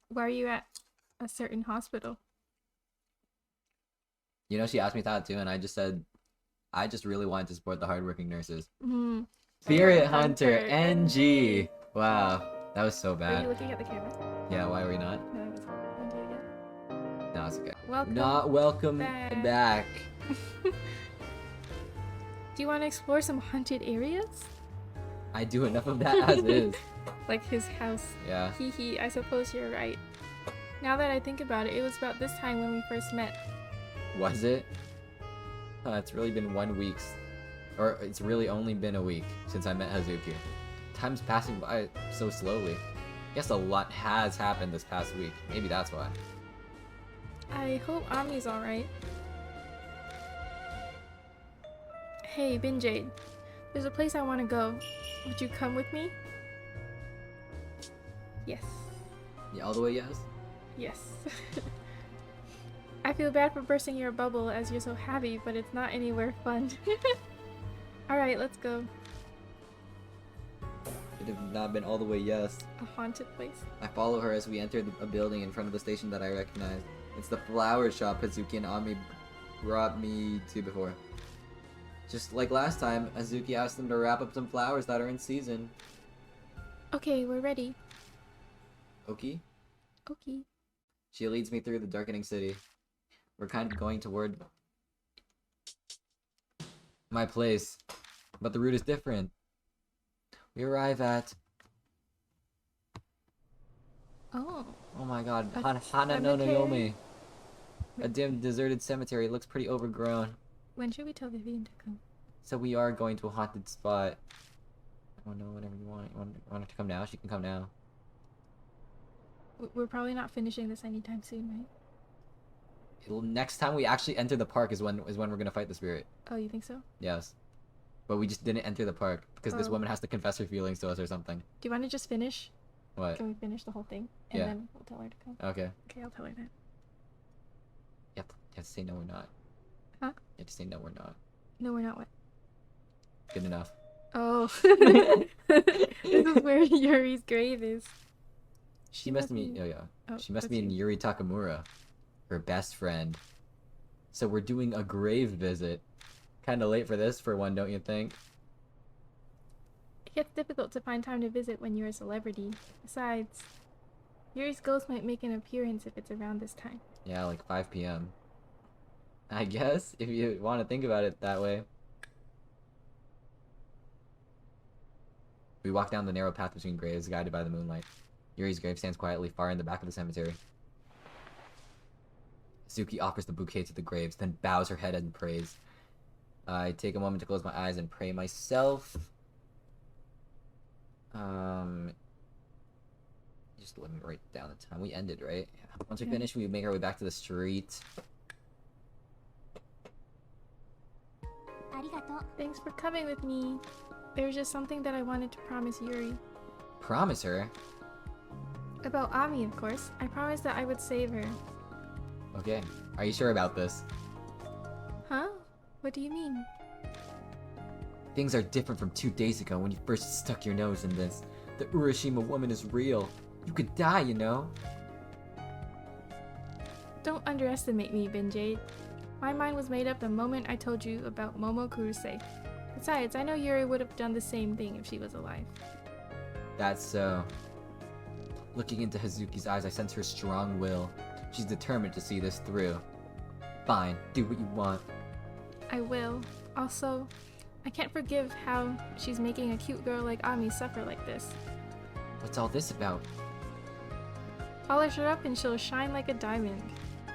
Why are you at a certain hospital? You know, she asked me that too, and I just said I just really wanted to support the hardworking nurses. Hmm. Spirit Hunter Hunter NG. NG. Wow, that was so Are bad. you looking at the camera? Yeah, why are we not? No, I was gonna do it again. No, it's okay. Welcome Not welcome back. back. Do you want to explore some haunted areas? I do enough of that as is. Like his house. Yeah. Hee hee, I suppose you're right. Now that I think about it, it was about this time when we first met. Was it? It's really been 1 week. Or it's really only been a week since I met Hazuki. Time's passing by so slowly. Guess a lot has happened this past week. Maybe that's why. I hope Ami's alright. Hey, Binjayde. There's a place I want to go. Would you come with me? Yes. Yeah, all the way yes? Yes. I feel bad for bursting your bubble as you're so happy, but it's not anywhere fun. Alright, let's go. It have not been all the way yes. A haunted place. I follow her as we enter a building in front of the station that I recognize. It's the flower shop Hazuki and Ami brought me to before. Just like last time, Hazuki asked them to wrap up some flowers that are in season. Okay, we're ready. Oki? Okay. She leads me through the darkening city. We're kind of going toward my place, but the route is different. We arrive at... Oh. Oh my god, A Hana no cemetery? Nayome. A dim, deserted cemetery. It looks pretty overgrown. When should we tell Vivian to come? So we are going to a haunted spot. Oh no, whatever you want. You want her to come now? She can come now. We're probably not finishing this anytime soon, right? Next time we actually enter the park is when we're gonna fight the spirit. Oh, you think so? Do Yes. But we just didn't enter the park because this Oh. woman has to confess her feelings to us or something. you want to just finish? What? Can we finish the whole thing? And Yeah. then we'll tell her to come. Okay. Okay, I'll tell her that. You have to say no, we're not. Huh? You have to say no, we're not. No, we're not what? Good enough. Oh. This is where Yuri's grave is. She must be. Oh yeah. Oh, She must that's be in you. Yuri Takamura, her best friend. So we're doing a grave visit. Kind of late for this, for one, don't you think? It gets difficult to find time to visit when you're a celebrity. Besides, Yuri's ghost might make an appearance if it's around this time. Yeah, like 5 p.m. I guess, if you want to think about it that way. We walk down the narrow path between graves, guided by the moonlight. Yuri's grave stands quietly far in the back of the cemetery. Suki offers the bouquet to the graves, then bows her head in praise. I take a moment to close my eyes and pray myself. Just let me write down the time we ended, right? Yeah. Once we Yeah. finish, we make our way back to the street. Thanks for coming with me. There's just something that I wanted to promise Yuri. Promise her? About Ami, of course. I promised that I would save her. Okay. Are you sure about this? Huh? What do you mean? Things are different from 2 days ago when you first stuck your nose in this. The Urashima woman is real. You could die, you know? Don't underestimate me, Binjayde. My mind was made up the moment I told you about Momo Kuruse. Besides, I know Yuri would have done the same thing if she was alive. That's so. Looking into Hazuki's eyes, I sense her strong will. She's determined to see this through. Fine, do what you want. I will. Also, I can't forgive how she's making a cute girl like Ami suffer like this. What's all this about? Polish her up and she'll shine like a diamond.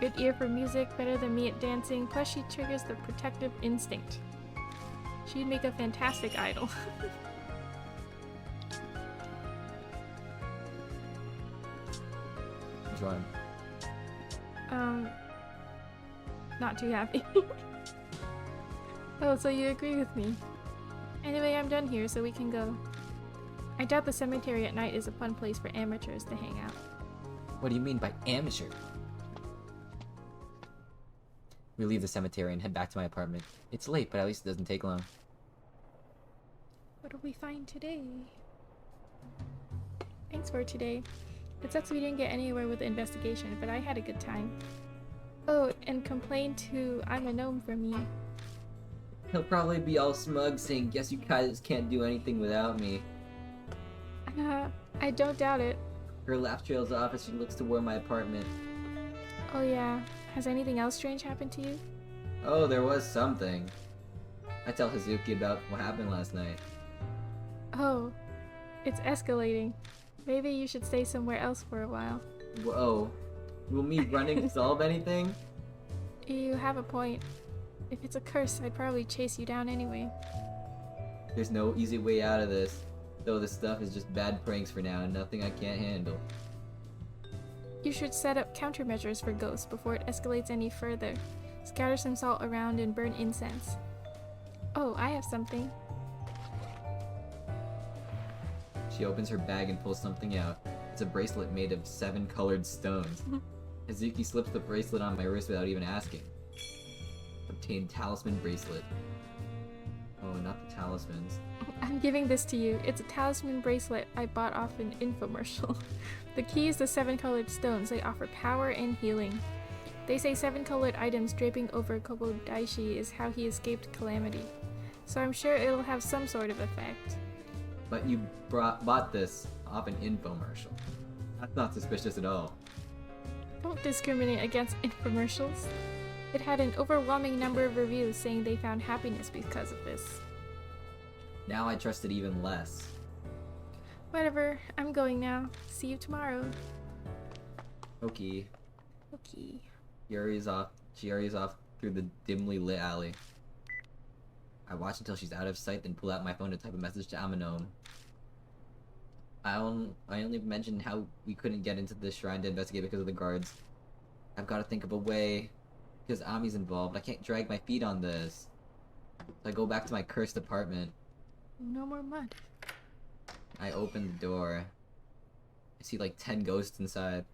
Good ear for music, better than me at dancing, plus she triggers the protective instinct. She'd make a fantastic idol. Which one? Not too happy. Oh, so you agree with me. Anyway, I'm done here, so we can go. I doubt the cemetery at night is a fun place for amateurs to hang out. What do you mean by amateur? We leave the cemetery and head back to my apartment. It's late, but at least it doesn't take long. What do we find today? Thanks for today. It sucks we didn't get anywhere with the investigation, but I had a good time. Oh, and complain to I'm a gnome from me. He'll probably be all smug saying, guess you guys can't do anything without me. I don't doubt it. Her laugh trails off as she looks toward my apartment. Oh yeah. Has anything else strange happened to you? Oh, there was something. I tell Hazuki about what happened last night. Oh. It's escalating. Maybe you should stay somewhere else for a while. Whoa. Will me running solve anything? You have a point. If it's a curse, I'd probably chase you down anyway. There's no easy way out of this. Though this stuff is just bad pranks for now and nothing I can't handle. You should set up countermeasures for ghosts before it escalates any further. Scatter some salt around and burn incense. Oh, I have something. She opens her bag and pulls something out. It's a bracelet made of 7 colored stones. Hazuki slips the bracelet on my wrist without even asking. Obtained talisman bracelet. Oh, not the talismans. I'm giving this to you. It's a talisman bracelet I bought off an infomercial. The key is the 7 colored stones. They offer power and healing. They say 7 colored items draping over Kobodaishi is how he escaped calamity. So I'm sure it'll have some sort of effect. But you bought this off an infomercial. That's not suspicious at all. Don't discriminate against infomercials. It had an overwhelming number of reviews saying they found happiness because of this. Now I trust it even less. Whatever, I'm going now. See you tomorrow. Okay. Okay. She hurries off through the dimly lit alley. I watch until she's out of sight, then pull out my phone to type a message to Gnome. I only mentioned how we couldn't get into the shrine to investigate because of the guards. I've got to think of a way. Because Ami's involved, I can't drag my feet on this. So I go back to my cursed apartment. No more mud. I open the door. I see like 10 ghosts inside.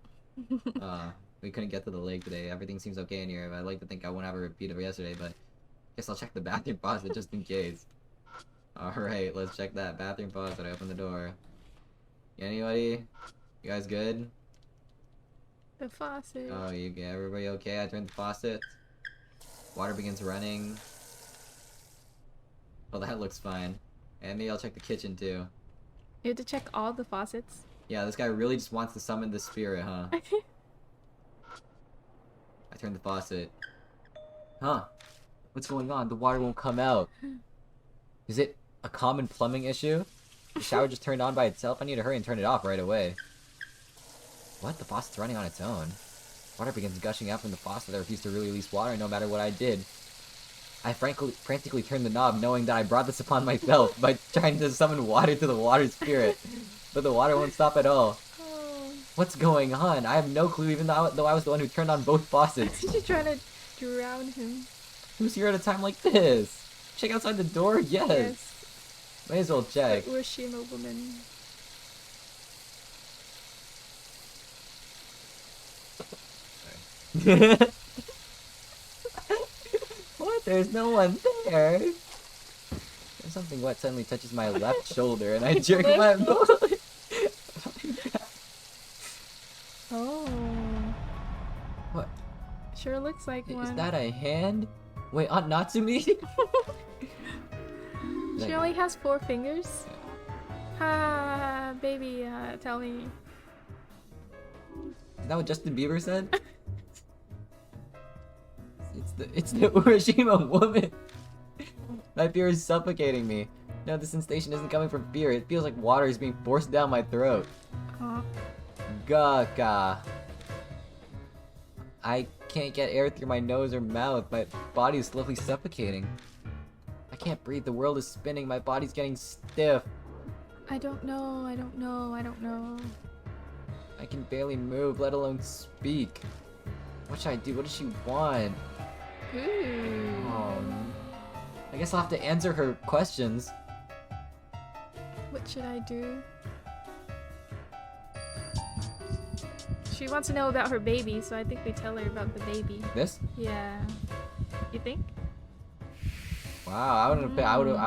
We couldn't get to the lake today. Everything seems okay in here. But I'd like to think I won't have a repeat of yesterday, but guess I'll check the bathroom faucet just in case. Alright, let's check that bathroom faucet. I open the door. Anybody? You guys good? The faucet. Oh, everybody okay? I turn the faucet. Water begins running. Well, that looks fine. And maybe I'll check the kitchen too. You have to check all the faucets. Yeah, this guy really just wants to summon the spirit, huh? I turn the faucet. Huh? What's going on? The water won't come out. Is it a common plumbing issue? The shower just turned on by itself? I need to hurry and turn it off right away. What? The faucet's running on its own. Water begins gushing out from the faucet that refused to really release water no matter what I did. I frantically turned the knob knowing that I brought this upon myself by trying to summon water to the water spirit. But the water won't stop at all. Oh. What's going on? I have no clue even though I was the one who turned on both faucets. She's trying to drown him. Who's here at a time like this? Check outside the door? Yes. May as well check. The Urashima woman. What? There's no one there. There's something wet suddenly touches my left shoulder and I jerk my Oh. What? Sure looks like one. Is that a hand? Wait, Aunt Natsumi? She only has 4 fingers? Ha, baby, tell me. Is that what Justin Bieber said? It's the Urashima woman. My fear is suffocating me. No, the sensation isn't coming from fear. It feels like water is being forced down my throat. Aw. Gaga. I can't get air through my nose or mouth. My body is slowly suffocating. I can't breathe. The world is spinning. My body's getting stiff. I don't know. I can barely move, let alone speak. What should I do? What does she want? Ooh. Oh, I guess I'll have to answer her questions. What should I do? She wants to know about her baby, so I think we tell her about the baby. This? Yeah. You think? Wow, I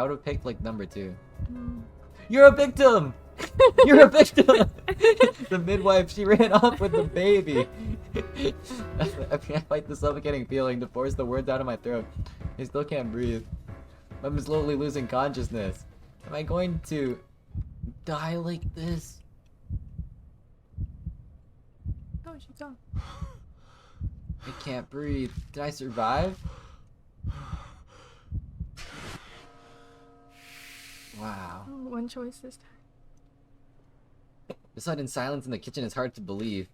would have picked like number 2. Mm. You're a victim. You're a victim! The midwife, she ran off with the baby. I can't fight the suffocating feeling to force the words out of my throat. I still can't breathe. I'm slowly losing consciousness. Am I going to die like this? Oh, she's gone. I can't breathe. Did I survive? Wow. Oh, one choice this time. The sudden silence in the kitchen is hard to believe,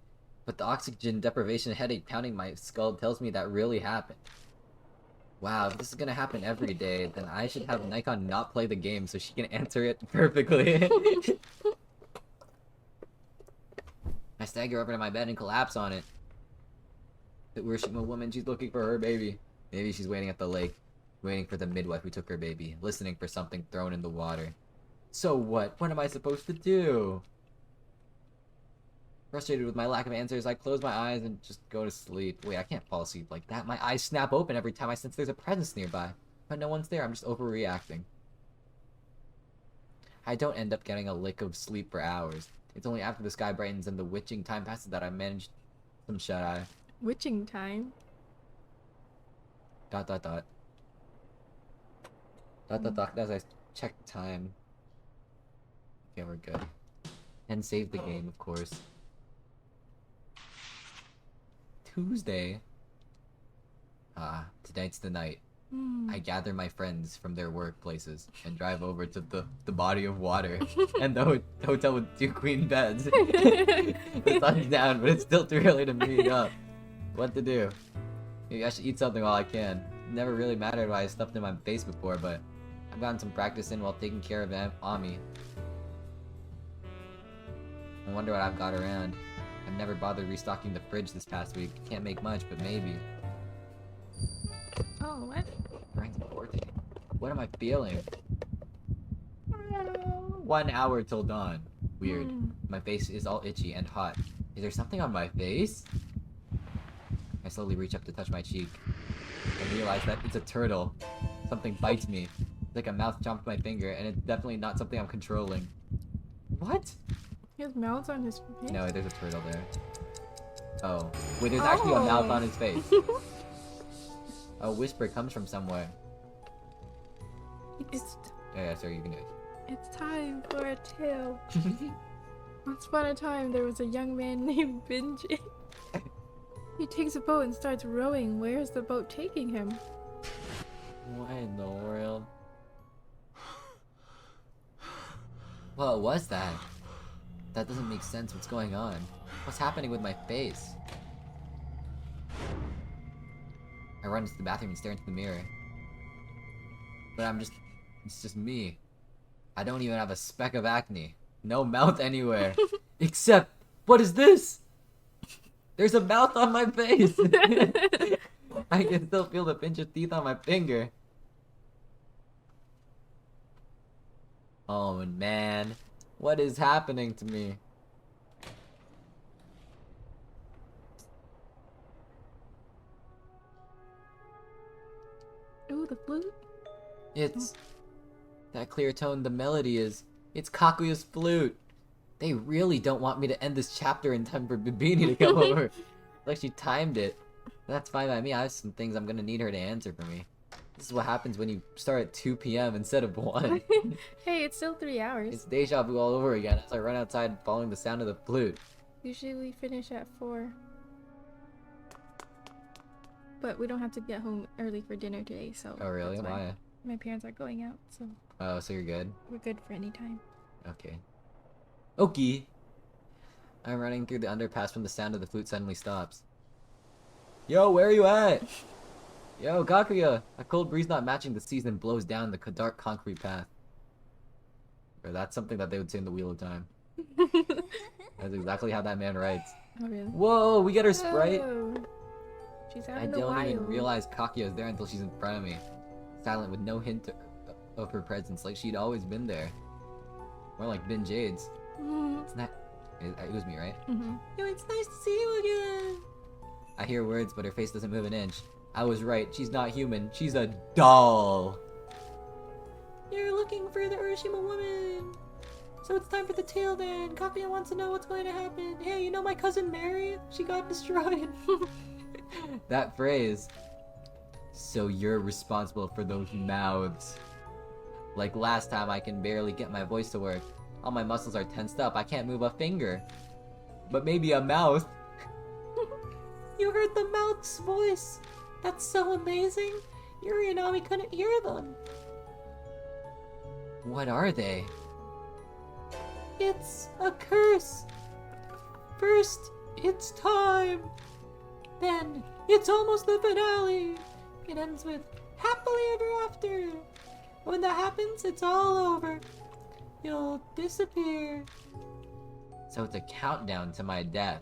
but the oxygen deprivation headache pounding my skull tells me that really happened. Wow, if this is gonna happen every day, then I should have Nikon not play the game so she can answer it perfectly. I stagger over to my bed and collapse on it. The Urashima woman, she's looking for her baby. Maybe she's waiting at the lake, waiting for the midwife who took her baby, listening for something thrown in the water. So what? What am I supposed to do? Frustrated with my lack of answers, I close my eyes and just go to sleep. Wait, I can't fall asleep like that. My eyes snap open every time I sense there's a presence nearby. But no one's there, I'm just overreacting. I don't end up getting a lick of sleep for hours. It's only after the sky brightens and the witching time passes that I manage some shut-eye. Witching time? ... As I check the time. Okay, we're good. And save the game, of course. Tuesday. Tonight's the night. I gather my friends from their workplaces and drive over to the body of water and the hotel with 2 queen beds. The sun's down, but it's still too early to meet up. What to do? Maybe I should eat something while I can. It never really mattered why I stuffed in my face before, but I've gotten some practice in while taking care of Ami. I wonder what I've got around. I've never bothered restocking the fridge this past week. Can't make much, but maybe. Oh, what? Brain's important. What am I feeling? 1 hour till dawn. Weird. My face is all itchy and hot. Is there something on my face? I slowly reach up to touch my cheek. I realize that it's a turtle. Something bites me. It's like a mouth chomped my finger, and it's definitely not something I'm controlling. What? He has mouths on his face? No, there's a turtle there. Oh. Wait, there's actually a mouth on his face. A whisper comes from somewhere. It's Yeah, sorry, you can do it. It's time for a tale. Once upon a time, there was a young man named Binjayde. He takes a boat and starts rowing. Where is the boat taking him? What in the world? What was that? That doesn't make sense. What's going on? What's happening with my face? I run into the bathroom and stare into the mirror. But it's just me. I don't even have a speck of acne. No mouth anywhere. Except, what is this? There's a mouth on my face! I can still feel the pinch of teeth on my finger. Oh man, what is happening to me? Ooh, the flute? It's that clear tone, the melody is. It's Kakuya's flute. They really don't want me to end this chapter in time for Bibini to come over. Like she timed it. That's fine by me. I have some things I'm gonna need her to answer for me. This is what happens when you start at 2 p.m. instead of 1. Hey, it's still 3 hours. It's deja vu all over again as I run outside following the sound of the flute. Usually we finish at 4. But we don't have to get home early for dinner today, so... Oh really? that's Why? My parents are going out, so Oh, so you're good? we're good for any time. Okay. Okay. I'm running through the underpass when the sound of the flute suddenly stops. Yo, where are you at? Yo, Kakuya! A cold breeze not matching the season blows down the dark concrete path. Or that's something that they would say in the Wheel of Time. That's exactly how that man writes. Oh, really? Whoa, we get her Sprite! Oh. She's out I in the don't even wild. realize Kakuya is there until she's in front of me. Silent with no hint of her presence, like she'd always been there. More like Binjayde's. It's not... It was me, right? Yo, it's nice to see you again! I hear words, but her face doesn't move an inch. I was right, she's not human, she's a doll! You're looking for the Urashima woman! So it's time for the tale then. Kakuya wants to know what's going to happen. Hey, you know my cousin Mary? She got destroyed. That phrase. So you're responsible for those mouths. Like last time, I can barely get my voice to work. All my muscles are tensed up. I can't move a finger. But maybe a mouth. You heard the mouth's voice. That's so amazing. Yuri and Ami couldn't hear them. What are they? It's a curse. First, it's time. Then, it's almost the finale. It ends with happily ever after. When that happens, it's all over. You'll disappear. So it's a countdown to my death.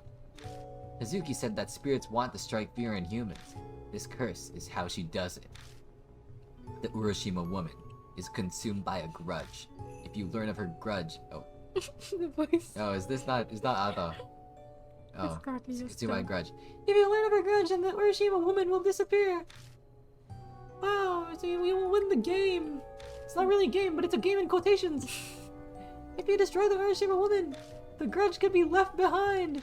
Hazuki said that spirits want to strike fear in humans. This curse is how she does it. The Urashima woman is consumed by a grudge. If you learn of her grudge... Oh. The voice. Oh, is not Ata. Oh, Kakuya's consumed by a grudge. If you learn of her grudge, then the Urashima woman will disappear. Wow, so we will win the game. It's not really a game, but it's a game in quotations. If you destroy the Urashima woman, the grudge could be left behind.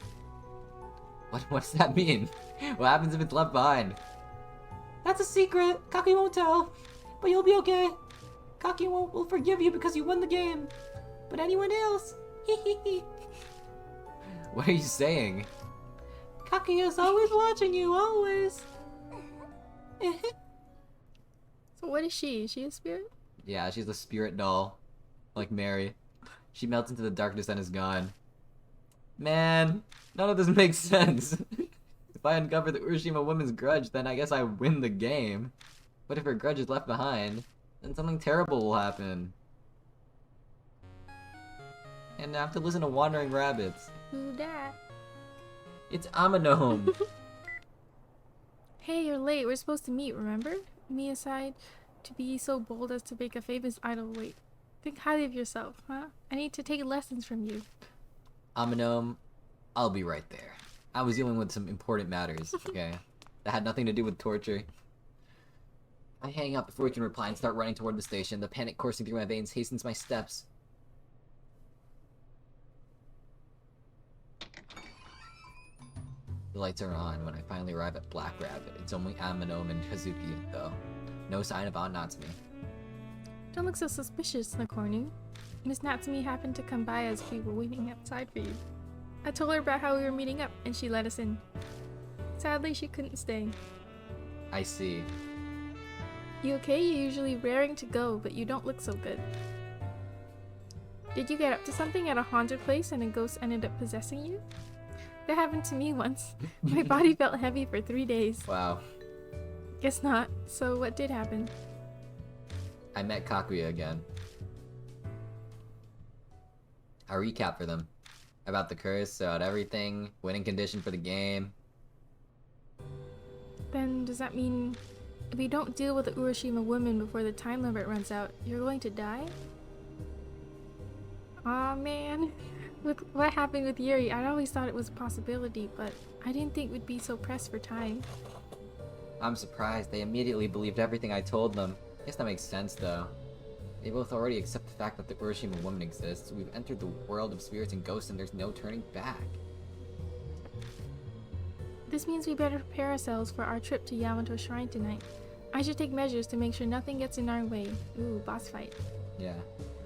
What does that mean? What happens if it's left behind? That's a secret. Kakuya won't tell. But you'll be okay. Kakuya will forgive you because you won the game. But anyone else? What are you saying? Kakuya's always watching you, always. So what is she? Is she a spirit? Yeah, she's a spirit doll. Like Mary. She melts into the darkness and is gone. Man, none of this makes sense. If I uncover the Urashima woman's grudge, then I guess I win the game. But if her grudge is left behind, then something terrible will happen. And I have to listen to wandering rabbits. Who dat? It's Amenome. Hey, you're late. We're supposed to meet, remember? Me aside, to be so bold as to make a famous idol wait. Think highly of yourself, huh? I need to take lessons from you. Amenome, I'll be right there. I was dealing with some important matters, okay? That had nothing to do with torture. I hang up before he can reply and start running toward the station. The panic coursing through my veins hastens my steps. The lights are on when I finally arrive at Black Rabbit. It's only Amenome and Hazuki, though. No sign of Aunt Natsume. Don't look so suspicious, Nakornu. Miss Natsumi happened to come by as we were waiting outside for you. I told her about how we were meeting up, and she let us in. Sadly, she couldn't stay. I see. You okay? You're usually raring to go, but you don't look so good. Did you get up to something at a haunted place and a ghost ended up possessing you? That happened to me once. My body felt heavy for 3 days. Wow. Guess not. So what did happen? I met Kakuya again. A recap for them. About the curse, about everything, winning condition for the game. Then does that mean if we don't deal with the Urashima woman before the time limit runs out, you're going to die? Aw man. With what happened with Yuri, I'd always thought it was a possibility, but I didn't think we'd be so pressed for time. I'm surprised. They immediately believed everything I told them. Guess that makes sense, though. They both already accept the fact that the Urashima woman exists. We've entered the world of spirits and ghosts and there's no turning back. This means we better prepare ourselves for our trip to Yamato Shrine tonight. I should take measures to make sure nothing gets in our way. Ooh, boss fight. Yeah.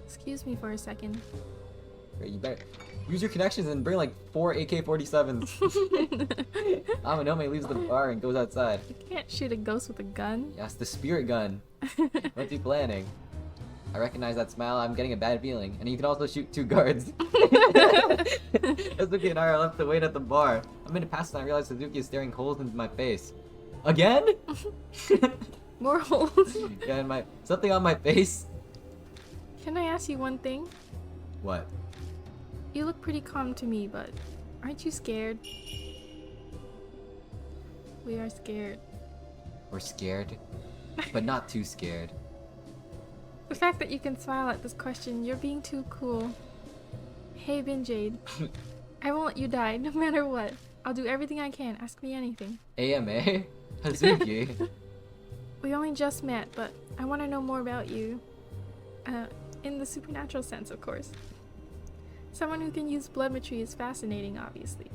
Excuse me for a second. You better use your connections and bring like 4 AK-47s. Amenome leaves the bar and goes outside. You can't shoot a ghost with a gun. Yes, the spirit gun. What's he planning? I recognize that smile. I'm getting a bad feeling. And you can also shoot 2 guards. Hazuki and I are left to wait at the bar. A minute passes and I realize Hazuki is staring holes into my face. Again? More holes. Yeah, and something on my face. Can I ask you one thing? What? You look pretty calm to me, but aren't you scared? We are scared. We're scared, but not too scared. The fact that you can smile at this question, you're being too cool. Hey, Binjayde. I won't let you die, no matter what. I'll do everything I can. Ask me anything. AMA? Hazuki? We only just met, but I want to know more about you. In the supernatural sense, of course. Someone who can use bloodmetry is fascinating, obviously.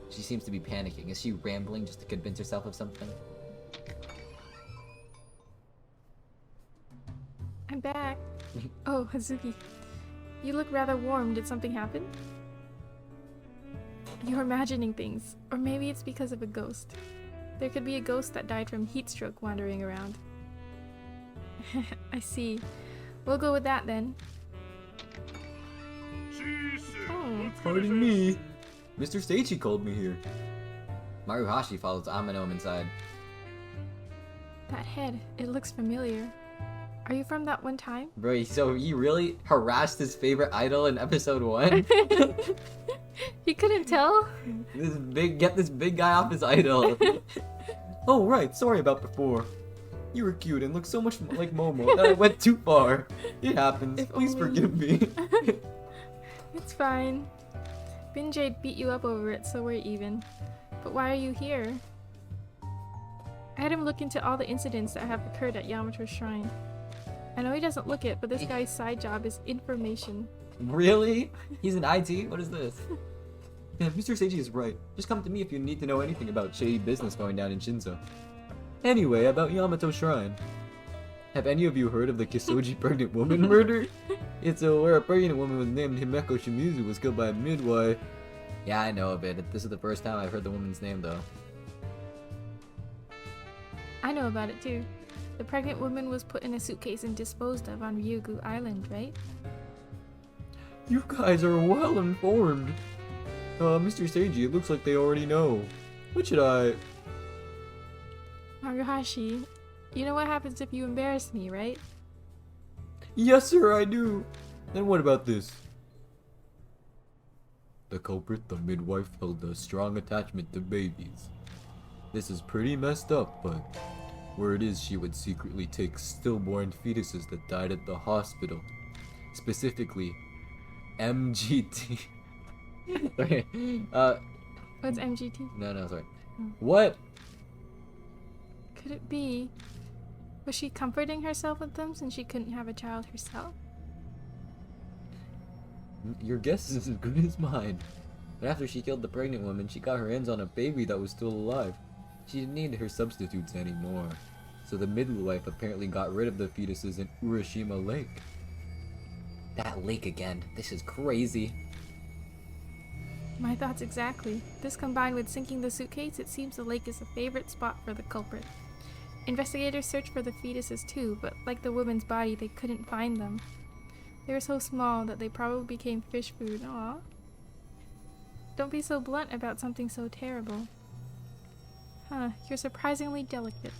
She seems to be panicking. Is she rambling just to convince herself of something? I'm back. Oh, Hazuki. You look rather warm. Did something happen? You're imagining things. Or maybe it's because of a ghost. There could be a ghost that died from heat stroke wandering around. I see. We'll go with that then. Oh. Pardon me. Mr. Seichi called me here. Maruhashi follows Amenome inside. That head. It looks familiar. Are you from that one time? Bro, so he really harassed his favorite idol in episode 1? He couldn't tell? Get this big guy off his idol. Oh, right. Sorry about before. You were cute and looked so much like Momo that I went too far. It happens. Please forgive me. It's fine. Binjayde beat you up over it, so we're even. But why are you here? I had him look into all the incidents that have occurred at Yamato's shrine. I know he doesn't look it, but this guy's side job is information. Really? He's in IT? What is this? Yeah, Mr. Seiji is right. Just come to me if you need to know anything about shady business going down in Shinzo. Anyway, about Yamato Shrine. Have any of you heard of the Kisoji pregnant woman murder? It's where a pregnant woman was named Himeko Shimizu was killed by a midwife. Yeah, I know of it. This is the first time I've heard the woman's name, though. I know about it too. The pregnant woman was put in a suitcase and disposed of on Ryugu Island, right? You guys are well informed. Mr. Seiji, it looks like they already know. What should I... Maruhashi, you know what happens if you embarrass me, right? Yes, sir, I do. Then what about this? The culprit, the midwife, held a strong attachment to babies. This is pretty messed up, but word is she would secretly take stillborn fetuses that died at the hospital. Specifically, MGT. Sorry. What's MGT? No, sorry. Hmm. What? Could it be? Was she comforting herself with them since she couldn't have a child herself? Your guess is as good as mine. But after she killed the pregnant woman, she got her hands on a baby that was still alive. She didn't need her substitutes anymore. So the midwife apparently got rid of the fetuses in Urashima Lake. That lake again. This is crazy. My thoughts exactly. This combined with sinking the suitcase, it seems the lake is a favorite spot for the culprit. Investigators searched for the fetuses too, but like the woman's body, they couldn't find them. They were so small that they probably became fish food. Aww. Don't be so blunt about something so terrible. Huh, you're surprisingly delicate.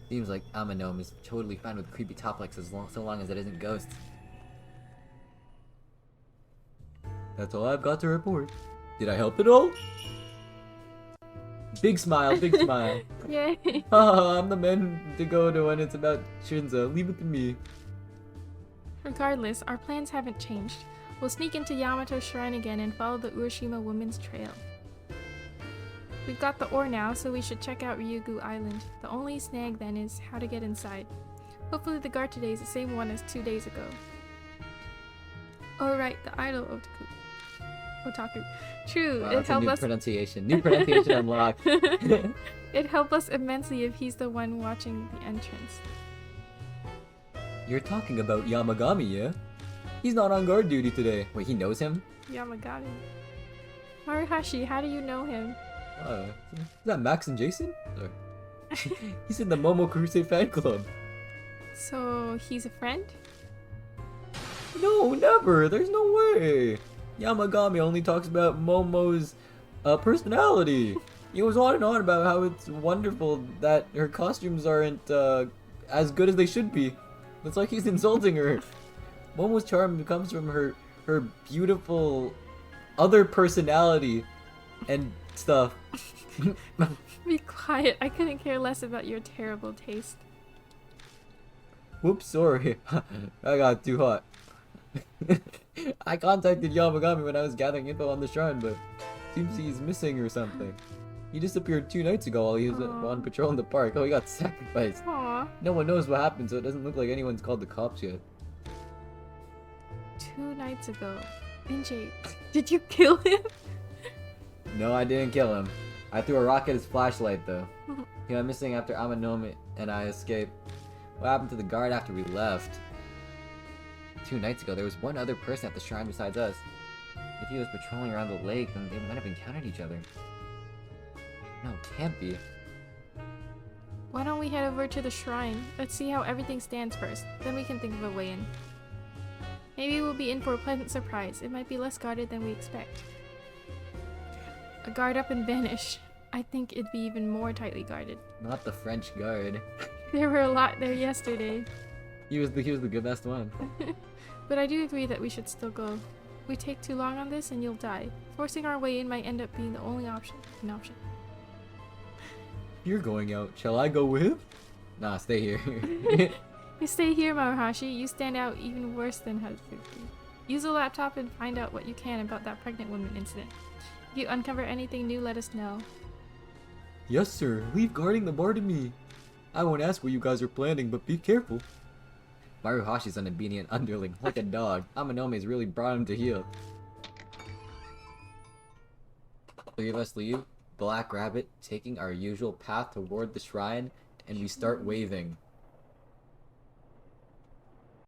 Seems like Amenome is totally fine with creepy topics so long as it isn't ghosts. That's all I've got to report. Did I help at all? Big smile, big smile. Yay! Haha, I'm the man to go to when it's about Shinzo. Leave it to me. Regardless, our plans haven't changed. We'll sneak into Yamato's shrine again and follow the Urashima woman's trail. We've got the ore now, so we should check out Ryugu Island. The only snag then is how to get inside. Hopefully the guard today is the same one as 2 days ago. Oh right, the idol Otaku. True, Wow, it that's a helped new us. pronunciation. New pronunciation unlocked. It'd help us immensely if he's the one watching the entrance. You're talking about Yamagami, yeah? He's not on guard duty today. Wait, he knows him? Yamagami. Maruhashi, how do you know him? Is that Max and Jason? Sorry. He's in the Momo Crusade fan club. So, he's a friend? No, never. There's no way. Yamagami only talks about Momo's personality. He was on and on about how it's wonderful that her costumes aren't as good as they should be. It's like he's insulting her. Momo's charm comes from her beautiful other personality and stuff. Be quiet, I couldn't care less about your terrible taste. Whoops, sorry. I got too hot. I contacted Yamagami when I was gathering info on the shrine, but seems he's missing or something. He disappeared 2 nights ago while he was on patrol in the park. Oh, he got sacrificed. Aww. No one knows what happened, so it doesn't look like anyone's called the cops yet. 2 nights ago. Binjayde, did you kill him? No, I didn't kill him. I threw a rock at his flashlight though. He went missing after Gnome and I escaped. What happened to the guard after we left? 2 nights ago, there was one other person at the shrine besides us. If he was patrolling around the lake, then they might have encountered each other. No, it can't be. Why don't we head over to the shrine? Let's see how everything stands first. Then we can think of a way in. Maybe we'll be in for a pleasant surprise. It might be less guarded than we expect. A guard up and vanish. I think it'd be even more tightly guarded. Not the French guard. There were a lot there yesterday. He was the good best one. But I do agree that we should still go. We take too long on this and you'll die. Forcing our way in might end up being the only option. You're going out. Shall I go with? Nah, stay here. You stay here, Maruhashi. You stand out even worse than Hazuki. Use a laptop and find out what you can about that pregnant woman incident. If you uncover anything new, let us know. Yes, sir. Leave guarding the bar to me. I won't ask what you guys are planning, but be careful. Maruhashi's an obedient underling, like a dog. Amanome's really brought him to heel. 3 of us leave, Black Rabbit taking our usual path toward the shrine, and we start waving.